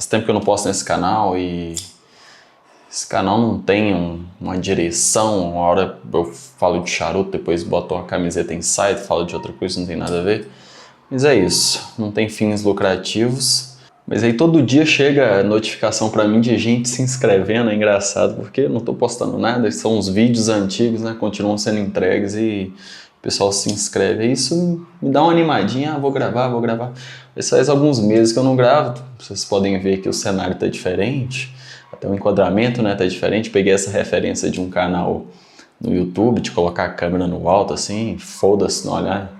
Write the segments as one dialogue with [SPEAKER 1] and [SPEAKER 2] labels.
[SPEAKER 1] Faz tempo que eu não posto nesse canal e esse canal não tem uma direção. Uma hora eu falo de charuto, depois boto uma camiseta Insight, falo de outra coisa, não tem nada a ver. Mas é isso, não tem fins lucrativos. Mas aí todo dia chega notificação pra mim de gente se inscrevendo, é engraçado, porque eu não tô postando nada, são uns vídeos antigos, né, continuam sendo entregues e o pessoal se inscreve. E isso me dá uma animadinha, vou gravar. Mas faz alguns meses que eu não gravo, vocês podem ver que o cenário tá diferente, até o enquadramento, né, tá diferente. Peguei essa referência de um canal no YouTube, de colocar a câmera no alto assim, foda-se, não olhar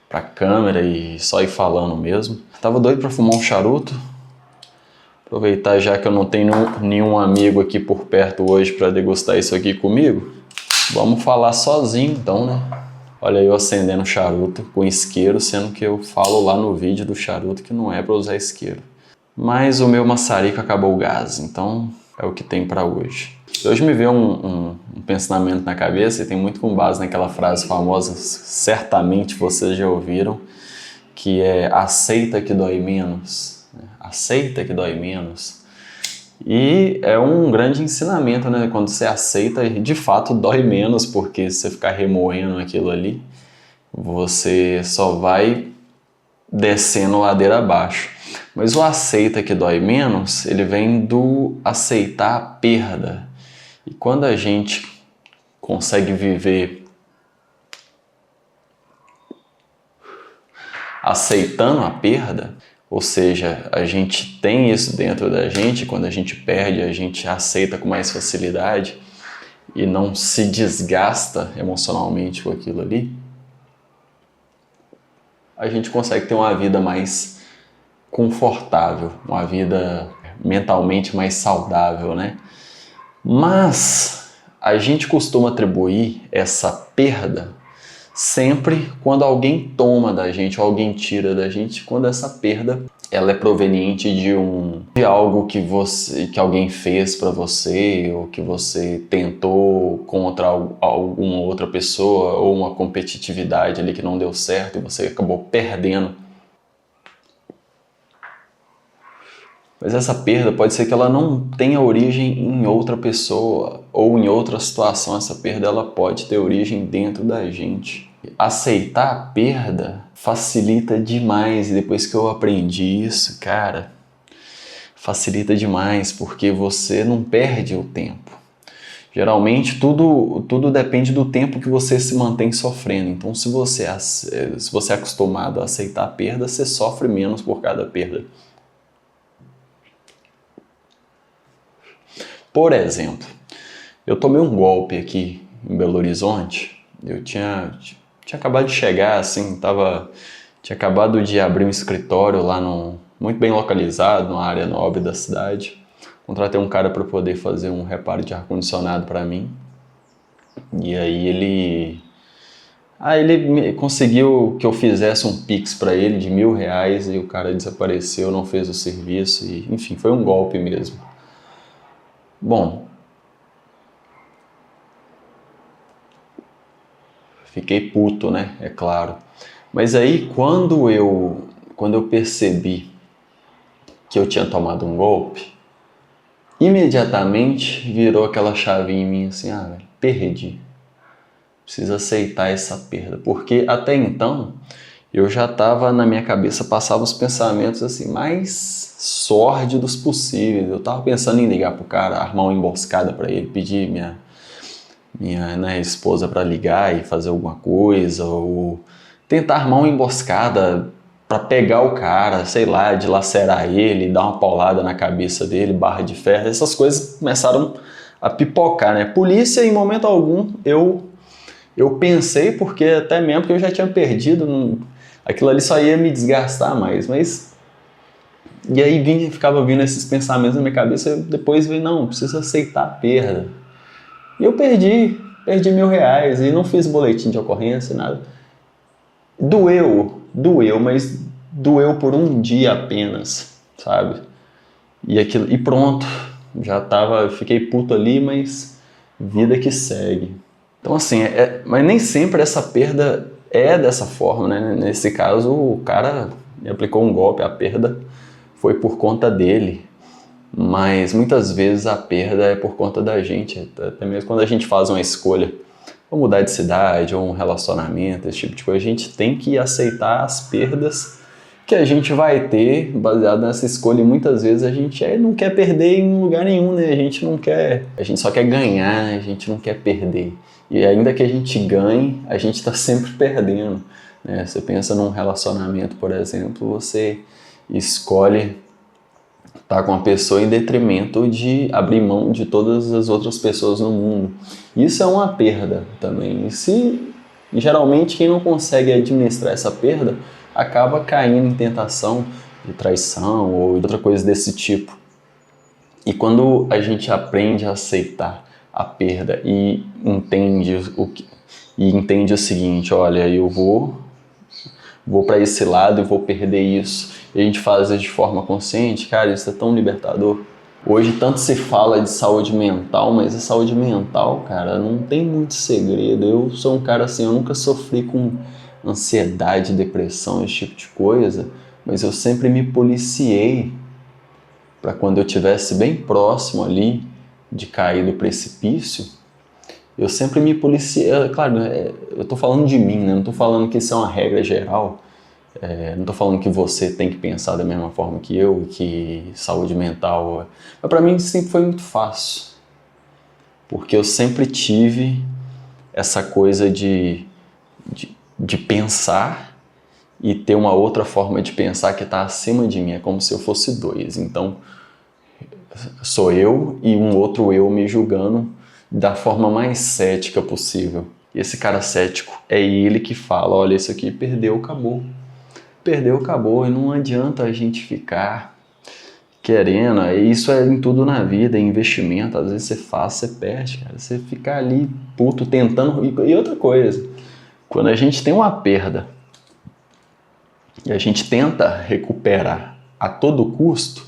[SPEAKER 1] pra câmera e só ir falando mesmo. Tava doido pra fumar um charuto. Aproveitar já que eu não tenho nenhum amigo aqui por perto hoje para degustar isso aqui comigo. Vamos falar sozinho então, né? Olha eu acendendo charuto com isqueiro, sendo que eu falo lá no vídeo do charuto que não é para usar isqueiro. Mas o meu maçarico acabou o gás, então é o que tem para hoje. Hoje me veio um pensamento na cabeça e tem muito com base naquela frase famosa, certamente vocês já ouviram, que é aceita que dói menos. Aceita que dói menos. E é um grande ensinamento, né? Quando você aceita, de fato dói menos, porque se você ficar remoendo aquilo ali, você só vai descendo ladeira abaixo. Mas o aceita que dói menos, ele vem do aceitar a perda. E quando a gente consegue viver aceitando a perda, ou seja, a gente tem isso dentro da gente, quando a gente perde, a gente aceita com mais facilidade e não se desgasta emocionalmente com aquilo ali, a gente consegue ter uma vida mais confortável, uma vida mentalmente mais saudável, né? Mas a gente costuma atribuir essa perda sempre quando alguém toma da gente, ou alguém tira da gente, quando essa perda ela é proveniente de algo que alguém fez para você, ou que você tentou contra alguma outra pessoa, ou uma competitividade ali que não deu certo e você acabou perdendo. Mas essa perda pode ser que ela não tenha origem em outra pessoa ou em outra situação. Essa perda ela pode ter origem dentro da gente. Aceitar a perda facilita demais. E depois que eu aprendi isso, cara, facilita demais, porque você não perde o tempo. Geralmente tudo depende do tempo que você se mantém sofrendo. Então se você é acostumado a aceitar a perda, você sofre menos por cada perda. Por exemplo, eu tomei um golpe aqui em Belo Horizonte. Eu tinha acabado de chegar, assim, tinha acabado de abrir um escritório lá muito bem localizado, numa área nobre da cidade. Contratei um cara para poder fazer um reparo de ar-condicionado para mim. E aí ele conseguiu que eu fizesse um Pix para ele de R$1.000 e o cara desapareceu, não fez o serviço e, enfim, foi um golpe mesmo. Bom, fiquei puto, né? É claro. Mas aí quando eu percebi que eu tinha tomado um golpe, imediatamente virou aquela chave em mim assim, velho, perdi. Preciso aceitar essa perda. Porque até então eu já estava na minha cabeça, passava os pensamentos assim mais sórdidos possíveis. Eu tava pensando em ligar pro cara, armar uma emboscada para ele, pedir minha esposa para ligar e fazer alguma coisa, ou tentar armar uma emboscada para pegar o cara, sei lá, dilacerar ele, dar uma paulada na cabeça dele, barra de ferro. Essas coisas começaram a pipocar, né? Polícia, em momento algum, eu pensei, porque até mesmo que eu já tinha perdido, aquilo ali só ia me desgastar mais, mas... E aí ficava vindo esses pensamentos na minha cabeça, eu depois vi, não, preciso aceitar a perda. E eu perdi R$1.000 e não fiz boletim de ocorrência, nada. Doeu, mas doeu por um dia apenas, sabe? E pronto, fiquei puto ali, mas vida que segue. Então assim, mas nem sempre essa perda é dessa forma, né? Nesse caso, o cara me aplicou um golpe, a perda foi por conta dele. Mas muitas vezes a perda é por conta da gente, até mesmo quando a gente faz uma escolha, ou mudar de cidade, ou um relacionamento, esse tipo de coisa, a gente tem que aceitar as perdas que a gente vai ter baseado nessa escolha. E muitas vezes a gente não quer perder em lugar nenhum, né? A gente só quer ganhar, a gente não quer perder. E ainda que a gente ganhe, a gente está sempre perdendo, né? Você pensa num relacionamento, por exemplo, você escolhe estar com a pessoa em detrimento de abrir mão de todas as outras pessoas no mundo. Isso é uma perda também. E geralmente quem não consegue administrar essa perda acaba caindo em tentação de traição ou outra coisa desse tipo. E quando a gente aprende a aceitar a perda e entende o seguinte, olha, eu vou para esse lado e vou perder isso, e a gente faz isso de forma consciente, cara, isso é tão libertador. Hoje tanto se fala de saúde mental, mas a saúde mental, cara, não tem muito segredo. Eu sou um cara assim, eu nunca sofri com ansiedade, depressão, esse tipo de coisa, mas eu sempre me policiei para quando eu estivesse bem próximo ali de cair do precipício, eu sempre me policiei. Claro, eu tô falando de mim, né? Não tô falando que isso é uma regra geral. Não tô falando que você tem que pensar da mesma forma que eu, que saúde mental... Mas para mim sempre foi muito fácil, porque eu sempre tive essa coisa de pensar e ter uma outra forma de pensar que está acima de mim. É como se eu fosse dois. Então, sou eu e um outro eu me julgando da forma mais cética possível. E esse cara cético é ele que fala, olha, isso aqui perdeu, acabou. Perdeu, acabou. E não adianta a gente ficar querendo. Isso é em tudo na vida, é investimento. Às vezes você faz, você perde, cara. Você fica ali puto tentando... E outra coisa, quando a gente tem uma perda e a gente tenta recuperar a todo custo,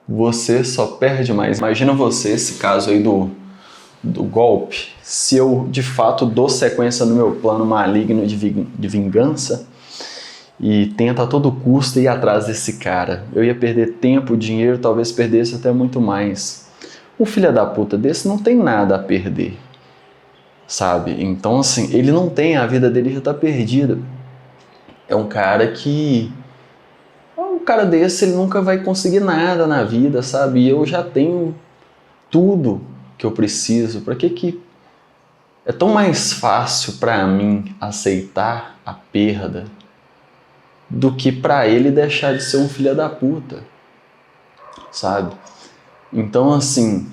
[SPEAKER 1] você só perde mais. Imagina você, esse caso aí do golpe, se eu de fato dou sequência no meu plano maligno de vingança e tento a todo custo ir atrás desse cara. Eu ia perder tempo, dinheiro, talvez perdesse até muito mais. Um filho da puta desse não tem nada a perder, sabe? Então assim, ele não tem, a vida dele já tá perdida. É um cara que... Um cara desse, ele nunca vai conseguir nada na vida, sabe? E eu já tenho tudo que eu preciso. Para que é tão mais fácil para mim aceitar a perda do que para ele deixar de ser um filho da puta, sabe? Então, assim,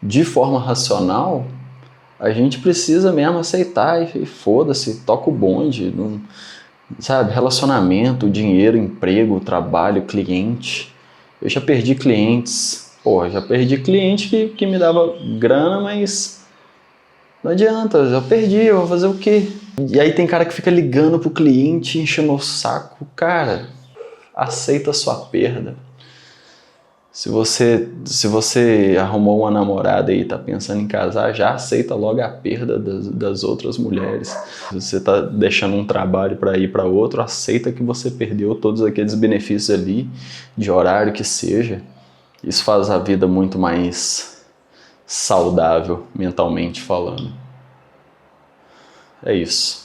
[SPEAKER 1] de forma racional, a gente precisa mesmo aceitar e foda-se, toca o bonde, não, sabe? Relacionamento, dinheiro, emprego, trabalho, cliente. Eu já perdi clientes. Pô, já perdi cliente que me dava grana, mas não adianta, eu perdi, eu vou fazer o quê? E aí tem cara que fica ligando pro cliente, enchendo o saco. Cara, aceita a sua perda. Se você arrumou uma namorada e tá pensando em casar, já aceita logo a perda das outras mulheres. Se você tá deixando um trabalho para ir para outro, aceita que você perdeu todos aqueles benefícios ali, de horário que seja. Isso faz a vida muito mais saudável, mentalmente falando. É isso.